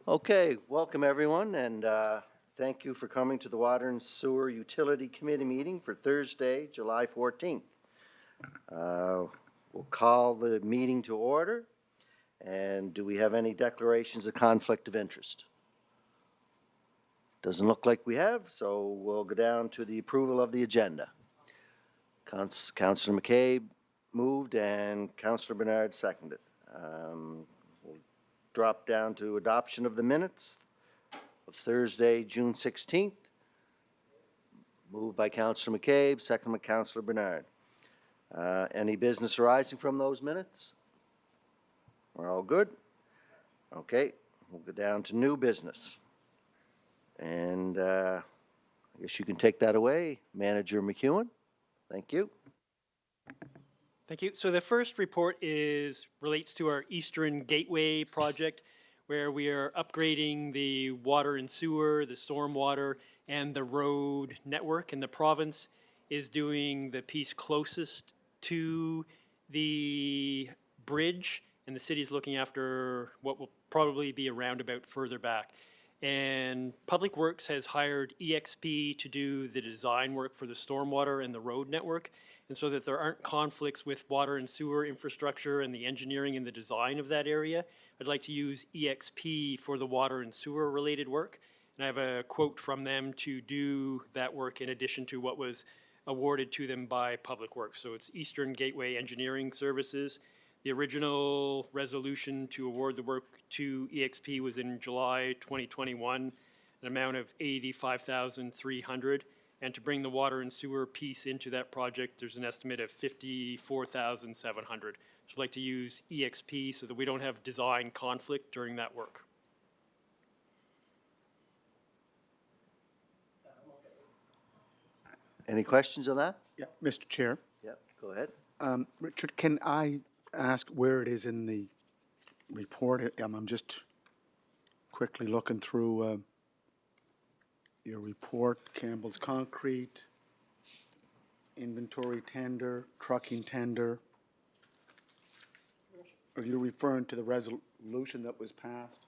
Okay, welcome everyone, and thank you for coming to the Water and Sewer Utility Committee meeting for Thursday, July 14th. We'll call the meeting to order, and do we have any declarations of conflict of interest? Doesn't look like we have, so we'll go down to the approval of the agenda. Councillor McCabe moved and Councillor Bernard seconded. We'll drop down to adoption of the minutes of Thursday, June 16th. Moved by Councillor McCabe, second by Councillor Bernard. Any business arising from those minutes? We're all good? Okay, we'll go down to new business. And I guess you can take that away, Manager McEwen. Thank you. Thank you. So the first report relates to our Eastern Gateway project, where we are upgrading the water and sewer, the stormwater, and the road network. And the province is doing the piece closest to the bridge, and the city is looking after what will probably be a roundabout further back. And Public Works has hired EXP to do the design work for the stormwater and the road network. And so that there aren't conflicts with water and sewer infrastructure and the engineering and the design of that area, I'd like to use EXP for the water and sewer related work. And I have a quote from them to do that work in addition to what was awarded to them by Public Works. So it's Eastern Gateway Engineering Services. The original resolution to award the work to EXP was in July 2021, an amount of $85,300. And to bring the water and sewer piece into that project, there's an estimate of $54,700. So I'd like to use EXP so that we don't have design conflict during that work. Any questions on that? Yeah, Mr. Chair. Yep, go ahead. Richard, can I ask where it is in the report? I'm just quickly looking through your report, Campbell's Concrete, inventory tender, trucking tender. Are you referring to the resolution that was passed?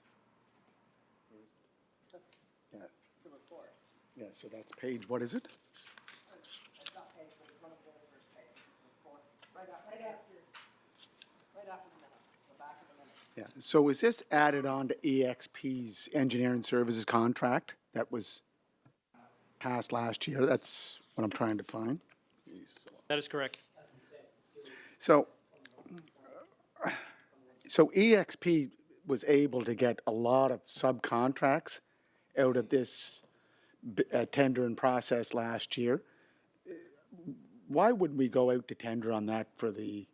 Yeah. The report. Yeah, so that's page, what is it? It's not page, but it's one of the very first pages, the report, right after the minutes, the back of the minutes. Yeah, so is this added on to EXP's engineering services contract that was passed last year? That's what I'm trying to find. That is correct. So EXP was able to get a lot of subcontracts out of this tender and process last year. Why wouldn't we go out to tender on that for the,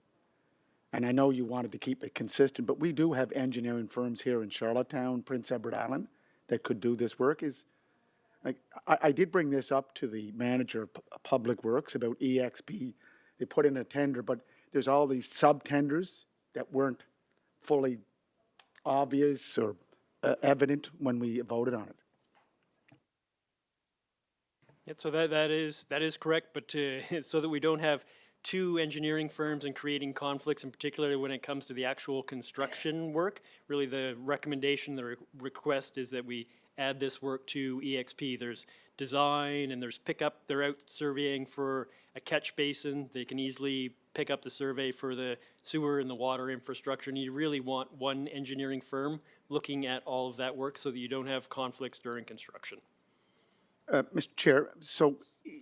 and I know you wanted to keep it consistent, but we do have engineering firms here in Charlottetown, Prince Edward Island, that could do this work. I did bring this up to the manager of Public Works about EXP. They put in a tender, but there's all these sub-tenders that weren't fully obvious or evident when we voted on it. Yeah, so that is correct, but so that we don't have two engineering firms and creating conflicts, in particular when it comes to the actual construction work, really the recommendation, the request is that we add this work to EXP. There's design and there's pickup. They're out surveying for a catch basin. They can easily pick up the survey for the sewer and the water infrastructure. And you really want one engineering firm looking at all of that work so that you don't have conflicts during construction. Mr. Chair, so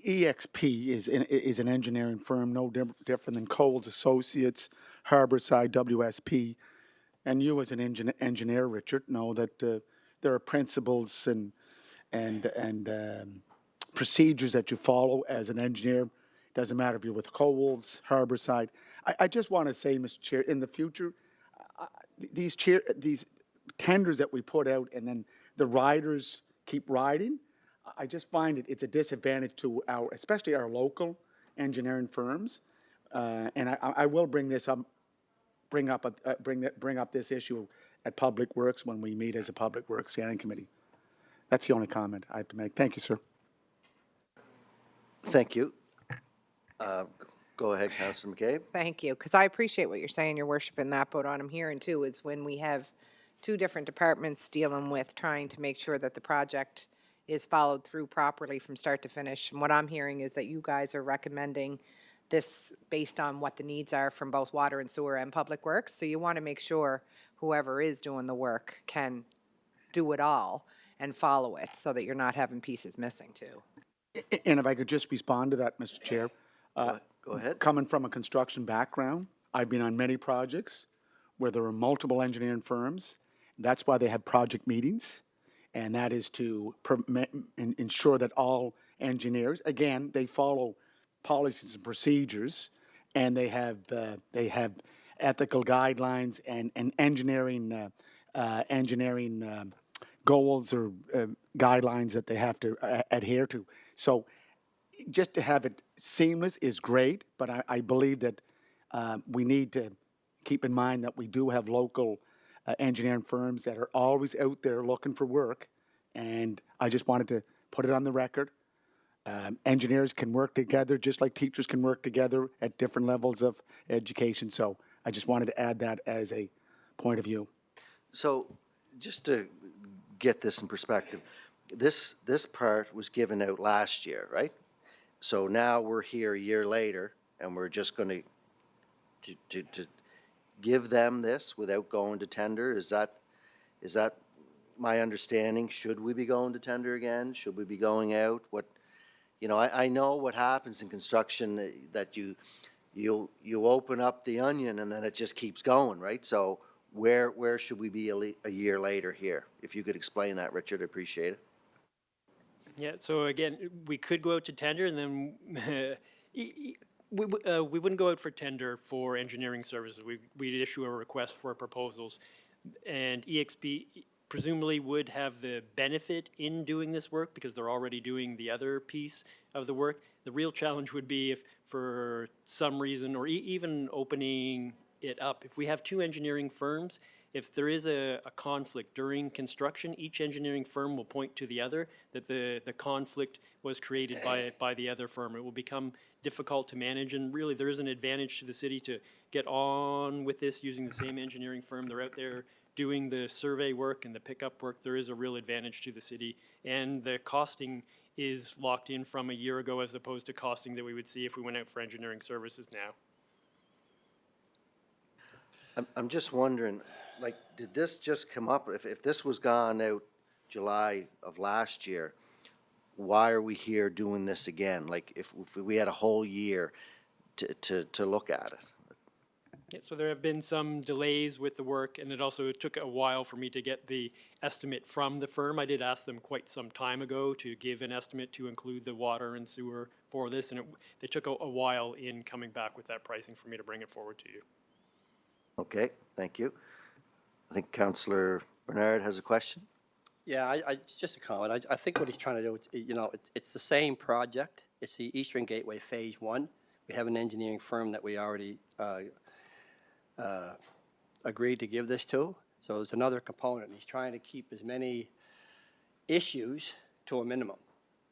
EXP is an engineering firm, no different than Coles Associates, Harborside, WSP, and you as an engineer, Richard, know that there are principles and procedures that you follow as an engineer. Doesn't matter if you're with Coles, Harborside. I just want to say, Mr. Chair, in the future, these tenders that we put out and then the riders keep riding, I just find it's a disadvantage to especially our local engineering firms, and I will bring up this issue at Public Works when we meet as a Public Works Standing Committee. That's the only comment I have to make. Thank you, sir. Thank you. Go ahead, Councillor McCabe. Thank you, because I appreciate what you're saying, Your Worship, and that, but what I'm hearing too is when we have two different departments dealing with trying to make sure that the project is followed through properly from start to finish. And what I'm hearing is that you guys are recommending this based on what the needs are from both water and sewer and public works. So you want to make sure whoever is doing the work can do it all and follow it so that you're not having pieces missing too. And if I could just respond to that, Mr. Chair. Go ahead. Coming from a construction background, I've been on many projects where there are multiple engineering firms. That's why they have project meetings, and that is to ensure that all engineers, again, they follow policies and procedures, and they have ethical guidelines and engineering goals or guidelines that they have to adhere to. So just to have it seamless is great, but I believe that we need to keep in mind that we do have local engineering firms that are always out there looking for work, and I just wanted to put it on the record. Engineers can work together just like teachers can work together at different levels of education, so I just wanted to add that as a point of view. So, just to get this in perspective, this part was given out last year, right? So now we're here a year later, and we're just going to give them this without going to tender? Is that my understanding? Should we be going to tender again? Should we be going out? What, I know what happens in construction, that you open up the onion and then it just keeps going, right? So where should we be a year later here? If you could explain that, Richard, I appreciate it. Yeah, so again, we could go out to tender and then we wouldn't go out for tender for engineering services. We'd issue a request for proposals, and EXP presumably would have the benefit in doing this work because they're already doing the other piece of the work. The real challenge would be if for some reason, or even opening it up, if we have two engineering firms, if there is a conflict during construction, each engineering firm will point to the other, that the conflict was created by the other firm. It will become difficult to manage, and really there is an advantage to the city to get on with this using the same engineering firm. They're out there doing the survey work and the pickup work. There is a real advantage to the city, and the costing is locked in from a year ago as opposed to costing that we would see if we went out for engineering services now. I'm just wondering, like, did this just come up? If this was gone out July of last year, why are we here doing this again? Like, if we had a whole year to look at it? Yeah, so there have been some delays with the work, and it also took a while for me to get the estimate from the firm. I did ask them quite some time ago to give an estimate to include the water and sewer for this, and they took a while in coming back with that pricing for me to bring it forward to you. Okay, thank you. I think Councillor Bernard has a question. Yeah, just a comment. I think what he's trying to do, it's the same project. It's the Eastern Gateway Phase 1. We have an engineering firm that we already agreed to give this to. So it's another component. He's trying to keep as many issues to a minimum.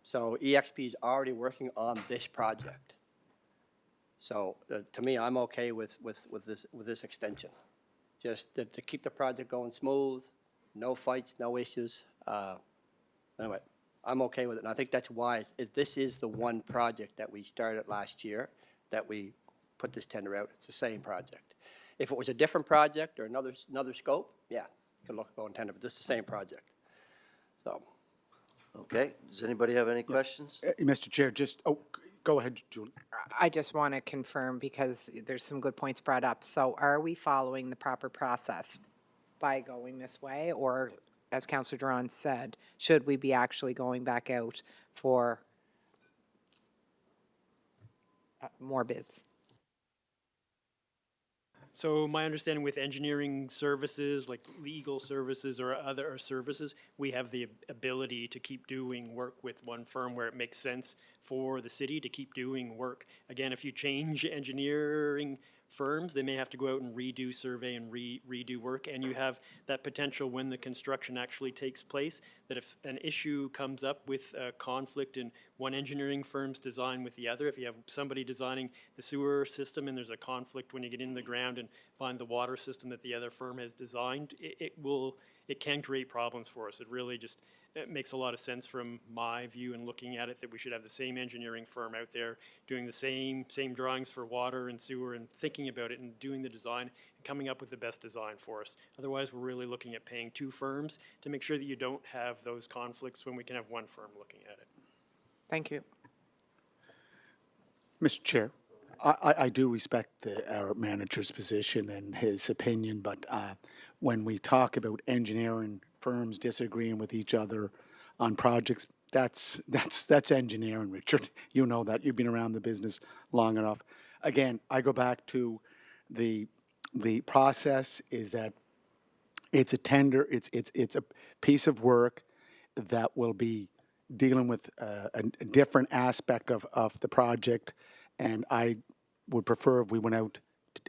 So EXP is already working on this project. So to me, I'm okay with this extension. Just to keep the project going smooth, no fights, no issues. Anyway, I'm okay with it. And I think that's why this is the one project that we started last year that we put this tender out. It's the same project. If it was a different project or another scope, yeah, you could look at going tender, but this is the same project. So. Okay, does anybody have any questions? Mr. Chair, go ahead, Julie. I just want to confirm because there's some good points brought up. So are we following the proper process by going this way? Or, as Councillor Duran said, should we be actually going back out for more bids? So my understanding with engineering services, like legal services or other services, we have the ability to keep doing work with one firm where it makes sense for the city to keep doing work. Again, if you change engineering firms, they may have to go out and redo survey and redo work, and you have that potential when the construction actually takes place, that if an issue comes up with a conflict in one engineering firm's design with the other, if you have somebody designing the sewer system and there's a conflict when you get in the ground and find the water system that the other firm has designed, it can create problems for us. It really just, it makes a lot of sense from my view and looking at it that we should have the same engineering firm out there doing the same drawings for water and sewer and thinking about it and doing the design and coming up with the best design for us. Otherwise, we're really looking at paying two firms to make sure that you don't have those conflicts when we can have one firm looking at it. Thank you. Mr. Chair, I do respect our manager's position and his opinion, but when we talk about engineering firms disagreeing with each other on projects, that's engineering, Richard. You know that. You've been around the business long enough. Again, I go back to the process is that it's a tender, it's a piece of work that will be dealing with a different aspect of the project, and I would prefer if we went out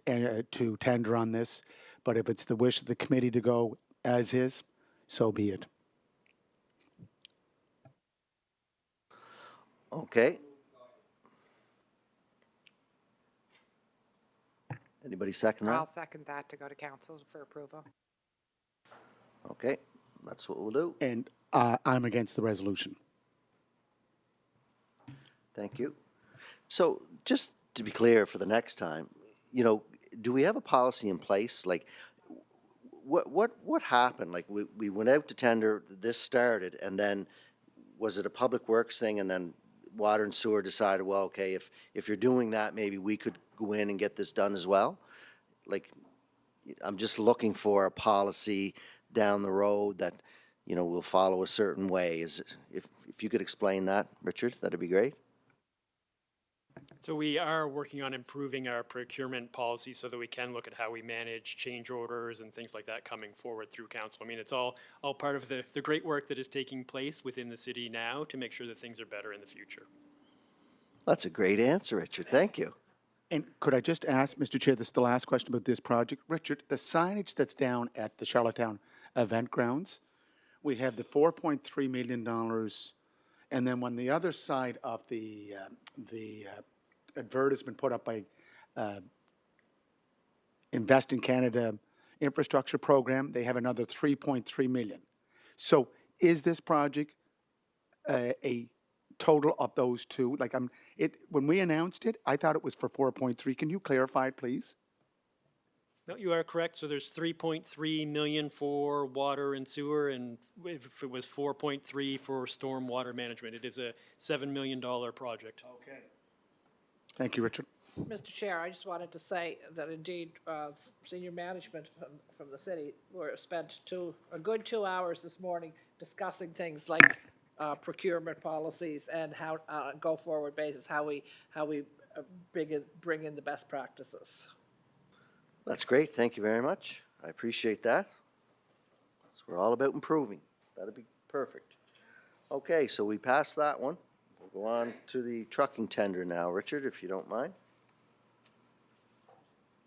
to tender on this, but if it's the wish of the committee to go as is, so be it. Okay. Anybody second I'll that? second that to go to council for approval. Okay, that's what we'll do. And I'm against the resolution. Thank you. So just to be clear for the next time, you know, do we have a policy in place? Like, what happened? Like, we went out to tender, this started, and then was it a public works thing, and then water and sewer decided, well, okay, if you're doing that, maybe we could go in and get this done as well? Like, I'm just looking for a policy down the road that, you know, will follow a certain way. If you could explain that, Richard, that'd be great. So we are working on improving our procurement policy so that we can look at how we manage change orders and things like that coming forward through council. I mean, it's all part of the great work that is taking place within the city now to make sure that things are better in the future. That's a great answer, Richard. Thank you. And could I just ask, Mr. Chair, this is the last question about this project. Richard, the signage that's down at the Charlottetown Event Grounds, we have the $4.3 million, and then on the other side of the advertisement put up by Invest in Canada Infrastructure Program, they have another $3.3 million. So is this project a total of those two? Like, when we announced it, I thought it was for 4.3. Can you clarify it, please? No, you are correct. So there's 3.3 million for water and sewer, and if it was 4.3 for storm water management, it is a $7 million project. Okay. Thank you, Richard. Mr. Chair, I just wanted to say that indeed, senior management from the city spent a good 2 hours this morning discussing things like procurement policies and how, go-forward basis, how we bring in the best practices. That's great. Thank you very much. I appreciate that. So we're all about improving. That'd be perfect. Okay, so we passed that one. We'll go on to the trucking tender now. Richard, if you don't mind.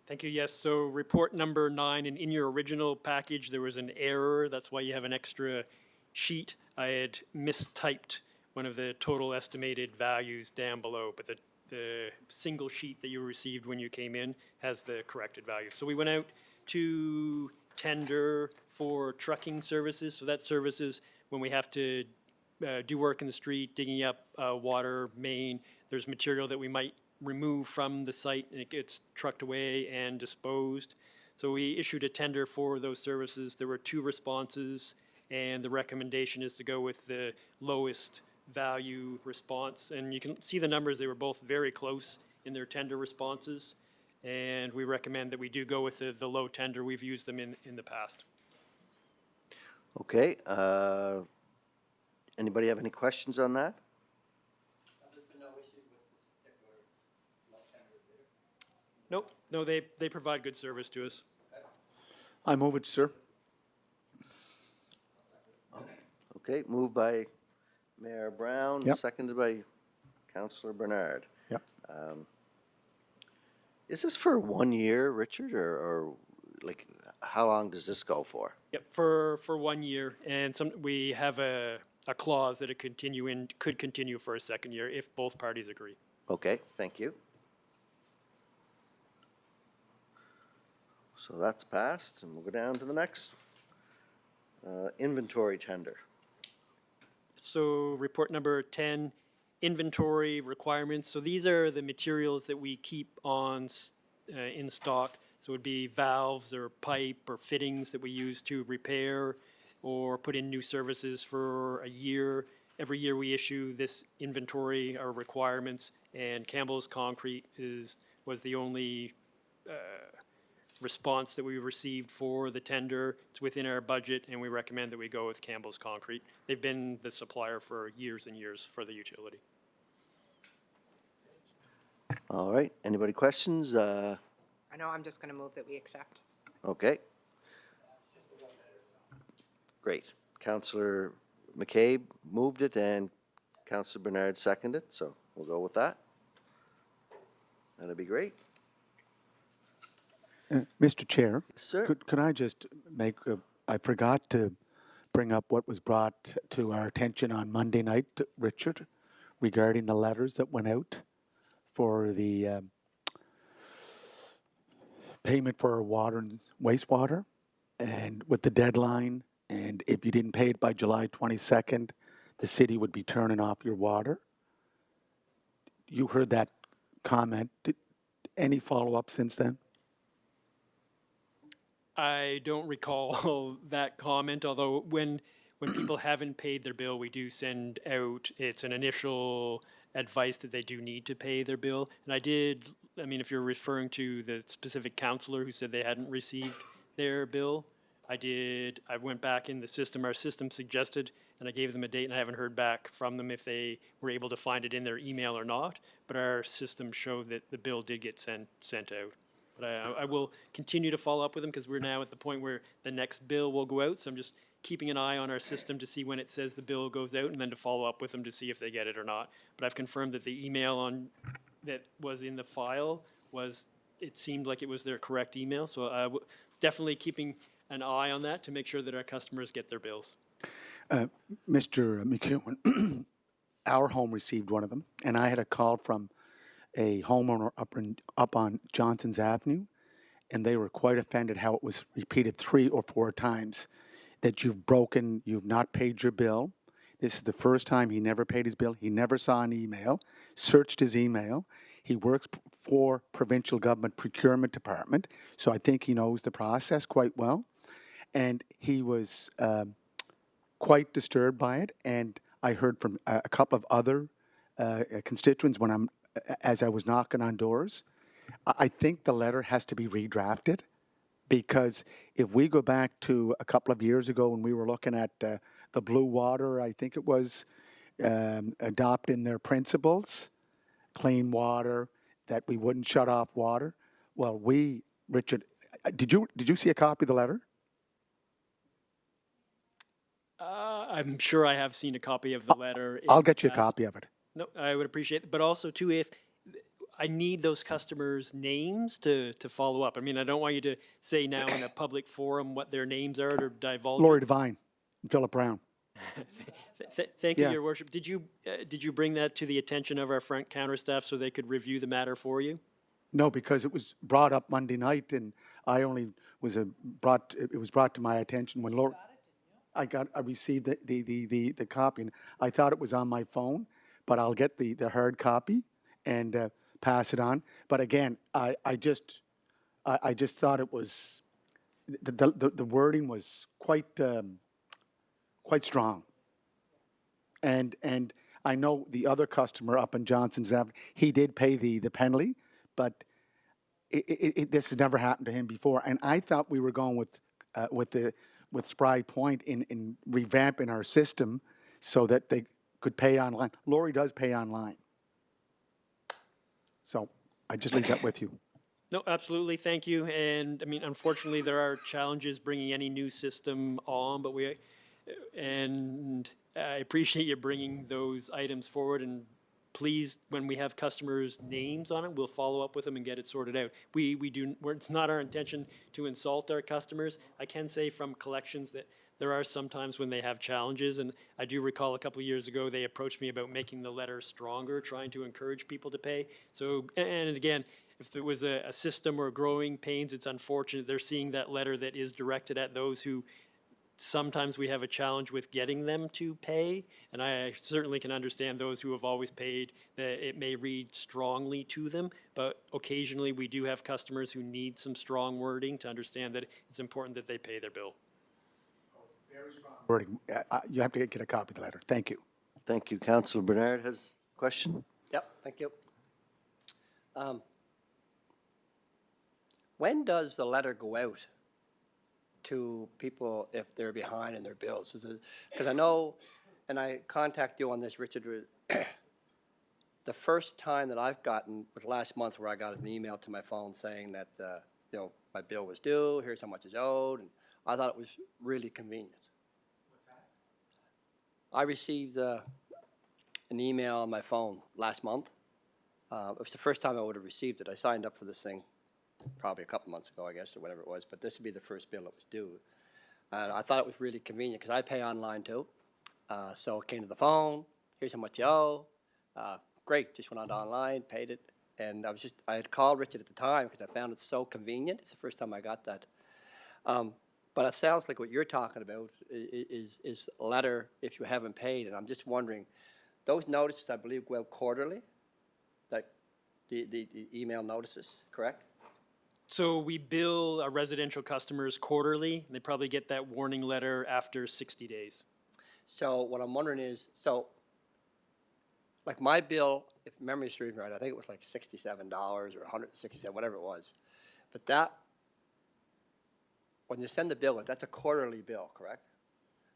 Thank you. Yes, so report number 9, and in your original package, there was an error. That's why you have an extra sheet. I had mistyped one of the total estimated values down below, but the single sheet that you received when you came in has the corrected value. So we went out to tender for trucking services. So that services when we have to do work in the street, digging up water main. There's material that we might remove from the site and it gets trucked away and disposed. So we issued a tender for those services. There were 2 responses, and the recommendation is to go with the lowest value response. And you can see the numbers, they were both very close in their tender responses. And we recommend that we do go with the low tender. We've used them in the past. Okay, anybody have any questions on that? Nope, no, they provide good service to us. I move it, sir. Okay, moved by Mayor Brown, Yep. seconded by Councillor Bernard. Yep. Is this for 1 year, Richard, or like, how long does this go for? Yep, for 1 year, and we have a clause that it could continue for a second year if both parties agree. Okay, thank you. So that's passed, and we'll go down to the next. Inventory tender. So report number 10, inventory requirements. So these are the materials that we keep in stock. So it would be valves or pipe or fittings that we use to repair or put in new services for a year. Every year we issue this inventory or requirements, and Campbell's Concrete was the only response that we received for the tender. It's within our budget, and we recommend that we go with Campbell's Concrete. They've been the supplier for years and years for the utility. All right, anybody questions? I know, I'm just going to move that we accept. Okay. Great. Counselor McCabe moved it and Counselor Bernard seconded, so we'll go with that. That'd be great. Mr. Chair? Sir. Could I just I forgot to bring up what was brought to our attention on Monday night, Richard, regarding the letters that went out for the payment for our water and wastewater, and with the deadline, and if you didn't pay it by July 22nd, the city would be turning off your water. You heard that comment. Any follow-up since then? I don't recall that comment, although when people haven't paid their bill, we do send out, it's an initial advice that they do need to pay their bill. And I mean, if you're referring to the specific counselor who said they hadn't received their bill, I went back in the system, our system suggested, and I gave them a date, and I haven't heard back from them if they were able to find it in their email or not, but our system showed that the bill did get sent out. But I will continue to follow up with them because we're now at the point where the next bill will go out. So I'm just keeping an eye on our system to see when it says the bill goes out and then to follow up with them to see if they get it or not. But I've confirmed that the email that was in the file it seemed like it was their correct email. So definitely keeping an eye on that to make sure that our customers get their bills. Mr. McEwen, our home received one of them, and I had a call from a homeowner up on Johnson's Avenue, and they were quite offended how it was repeated 3 or 4 times that you've not paid your bill. This is the first time he never paid his bill. He never saw an email, searched his email. He works for provincial government procurement department, so I think he knows the process quite well. And he was quite disturbed by it. And I heard from a couple of other constituents as I was knocking on doors. I think the letter has to be redrafted, because if we go back to a couple of years ago when we were looking at the Blue Water, I think it was, adopting their principles, clean water, that we wouldn't shut off water. Well, Richard, did you see a copy of the letter? I'm sure I have seen a copy of the letter. I'll get you a copy of it. No, I would appreciate it. But also, too, if I need those customers' names to follow up. I mean, I don't want you to say now in a public forum what their names are to divulge. Lori Devine, Philip Brown. Thank you, Yeah. Your Worship. Did you bring that to the attention of our front counter staff so they could review the matter for you? No, because it was brought up Monday night, and I only it was brought to my attention when Lori. I received the copy, and I thought it was on my phone, but I'll get the hard copy and pass it on. But again, I just thought it was the wording was quite strong, and I know the other customer up in Johnson's Avenue, he did pay the penalty, but this has never happened to him before, and I thought we were going with Spry Point in revamping our system so that they could pay online. Lori does pay online. So I just leave that with you. No, absolutely. Thank you. And I mean, unfortunately, there are challenges bringing any new system on, but I appreciate you bringing those items forward. And please, when we have customers' names on it, we'll follow up with them and get it sorted out. It's not our intention to insult our customers. I can say from collections that there are some times when they have challenges, and I do recall a couple of years ago, they approached me about making the letter stronger, trying to encourage people to pay. So, and again, if there was a system or growing pains, it's unfortunate. They're seeing that letter that is directed at those who sometimes we have a challenge with getting them to pay, and I certainly can understand those who have always paid, that it may read strongly to them, but occasionally we do have customers who need some strong wording to understand that it's important that they pay their bill. Wording, you have to get a copy of the letter. Thank you. Thank you. Councilor Bernard has a question? Yep, thank you. When does the letter go out to people if they're behind in their bills? Because I know, and I contact you on this, Richard, the first time that I've gotten was last month where I got an email to my phone saying that, my bill was due, here's how much is owed, and I thought it was really convenient. What's that? I received an email on my phone last month. It was the first time I would have received it. I signed up for this thing probably a couple months ago, I guess, or whatever it was, but this would be the first bill that was due. I thought it was really convenient because I pay online too. So it came to the phone, here's how much you owe. Great, just went on online, paid it. And I had called Richard at the time because I found it so convenient. It's the first time I got that. But it sounds like what you're talking about is a letter if you haven't paid. And I'm just wondering, those notices, I believe, go out quarterly, like the email notices, correct? So we bill our residential customers quarterly, and they probably get that warning letter after 60 days. So what I'm wondering is, like my bill, if memory serves me right, I think it was like $67 or $167, whatever it was. But that, when you send the bill, that's a quarterly bill, correct?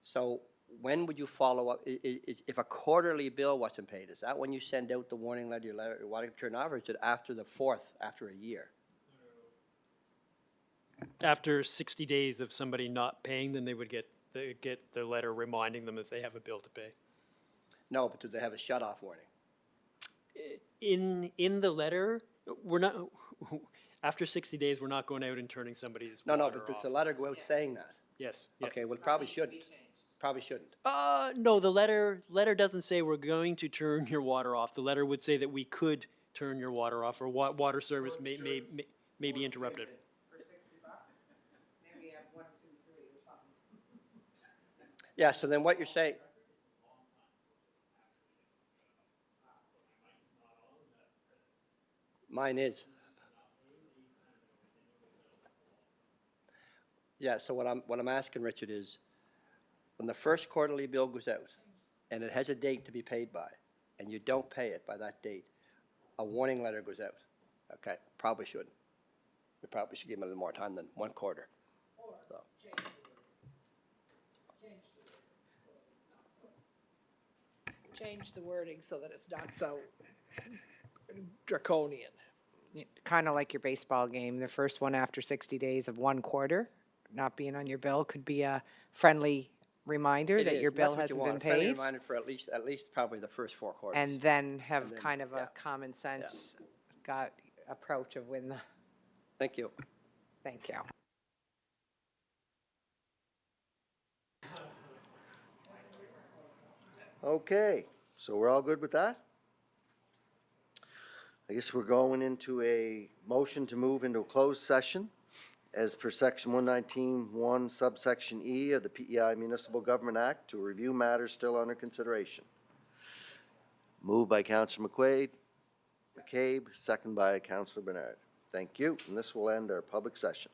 So when would you follow up? If a quarterly bill wasn't paid, is that when you send out the warning letter, your letter, wanting to turn off, or is it after the 4th, after a year? After 60 days of somebody not paying, then they would get the letter reminding them if they have a bill to pay. No, but do they have a shut-off warning? In the letter, we're not, after 60 days, we're not going out and turning somebody's No, water but does off. the letter go out saying that? Yes. Yeah. Okay, well, it probably shouldn't. Probably shouldn't. No, the letter doesn't say we're going to turn your water off. The letter would say that we could turn your water off, or water service may be interrupted. For $60, maybe have 1, 2, 3 or something. Yeah, so then what you're saying, mine is. Yeah, so what I'm asking, Richard, is when the first quarterly bill goes out and it has a date to be paid by, and you don't pay it by that date, a warning letter goes out. Okay, probably shouldn't. We probably should give them a little more time than 1 quarter. So. Change the wording so that it's not so draconian. Kind of like your baseball game, the first one after 60 days of 1 quarter not being on your bill could be a friendly reminder It that is, your and that's bill what you hasn't want, been a friendly paid. reminder for at least probably the first 4 quarters. And then have And then, kind of yeah. a common sense approach of when the, Thank you. thank you. Okay, so we're all good with that? I guess we're going into a motion to move into a closed session as per section 119.1 subsection E of the PEI Municipal Government Act to review matters still under consideration. Moved by Councilor McCabe, second by Councilor Bernard. Thank you, and this will end our public session.